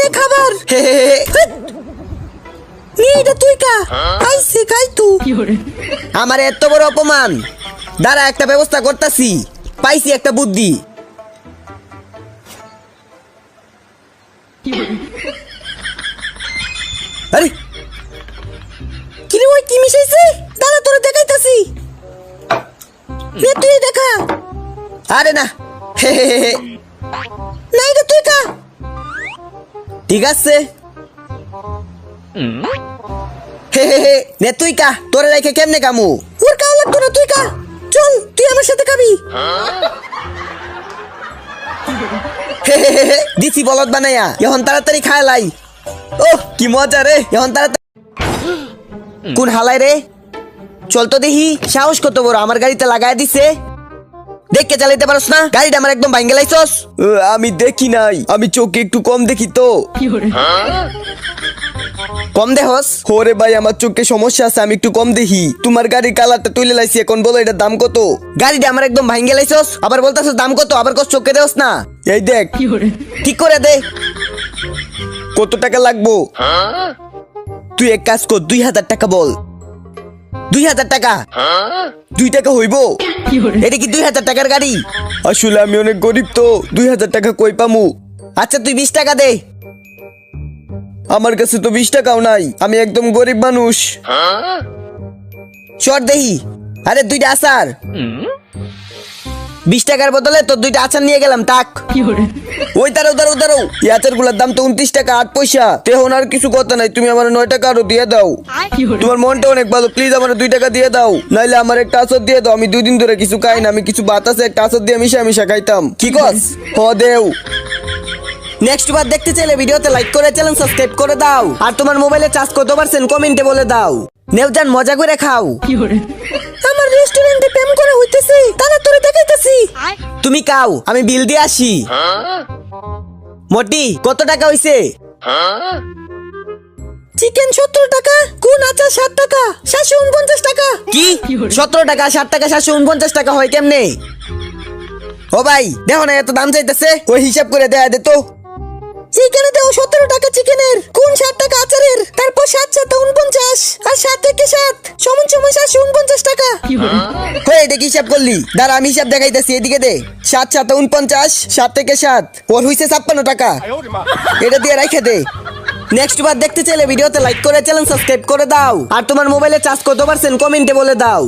নে খাবার এটা তুই কা আইসে খাই তুই আমার এত বড় অপমান দাঁড়া একটা ব্যবস্থা করতাছি পাইছি একটা বুদ্ধি আরে কি রে ওই কি মিশাইছে দাঁড়া তোরে দেখাইতাছি নে তুই দেখা আরে না না এটা তুই কা ঠিক আছে নে তুই কা তোরে রেখে কেমনে কামু ওর কাও লাগতো না তুই কা চল তুই আমার সাথে খাবি দিছি বলদ বানাইয়া এখন তাড়াতাড়ি খায় লাই ওহ কি মজা রে এখন তাড়াতাড়ি কোন হালাই রে চল তো দেখি সাহস কত বড় আমার গাড়িতে লাগায় দিছে দেখকে চালাইতে পারছ না গাড়িটা আমার একদম ভাঙ্গে লাইছস আমি দেখি নাই আমি চোখে একটু কম দেখি তো কম দেহস ওরে ভাই আমার চোখে সমস্যা আছে আমি একটু কম দেখি তোমার গাড়ির কালারটা তুলে লাইছি এখন বলো এটার দাম কত গাড়িটা আমার একদম ভাঙ্গে লাইছস আবার বলতাছস দাম কত আবার কস চোখে দেহস না এই দেখ ঠিক করে দে কত টাকা লাগবো তুই এক কাজ কর 2000 টাকা বল 2000 টাকা 2 টাকা হইব এটা কি 2000 টাকার গাড়ি আসলে আমি অনেক গরিব তো 2000 টাকা কই পামু আচ্ছা তুই 20 টাকা দে আমার কাছে তো 20 টাকাও নাই আমি একদম গরিব মানুষ শর্ট দেহি আরে 2টা আচার 20 টাকার বদলে তো 2টা আচার নিয়ে গেলাম তাক ওই তার উদারো এই আচারগুলোর দাম তো 29 টাকা 8 পয়সা তেহন আর কিছু কথা নাই তুমি আমার 9 টাকা আরো দিয়ে দাও তোমার মনটা অনেক ভালো প্লিজ আমার 2 টাকা দিয়ে দাও নাইলে আমার একটা আচার দিয়ে দাও আমি 2 দিন ধরে কিছু খাই না আমি কিছু ভাত আছে একটা আচার দিয়ে মিশা খাইতাম কি কস হ দেও নেক্সট বার দেখতে চাইলে ভিডিওতে লাইক করে চ্যানেল সাবস্ক্রাইব করে দাও আর তোমার মোবাইলে চার্জ কত পারছেন কমেন্টে বলে দাও নেওজান মজা করে খাও আমার রেস্টুরেন্টে প্রেম করে হইতেছে তারা তোরে দেখাইতাছি তুমি খাও আমি বিল দিয়ে আসি মোটি কত টাকা হইছে চিকেন 70 টাকা কোন আচার 60 টাকা 749 টাকা কি 17 টাকা 60 টাকা 749 টাকা হয় কেমনে ও ভাই দেখো না এত দাম চাইতেছে ওই হিসাব করে দেয়া দে তো চিকেনে দাও 17 টাকা চিকেনের কোন 60 টাকা আচারের তারপর 7 7 49 আর 7 থেকে 7 সমান 749 টাকা হয়ে এটা কি হিসাব করলি দাঁড়া আমি হিসাব দেখাইতেছি এদিকে দে 7 7 49 7 থেকে 7 ওর হইছে 56 টাকা এটা দিয়ে রাইখে দে নেক্সট বার দেখতে চাইলে ভিডিওতে লাইক করে চ্যানেল সাবস্ক্রাইব করে দাও আর তোমার মোবাইলে চার্জ কত পারছেন কমেন্টে বলে দাও।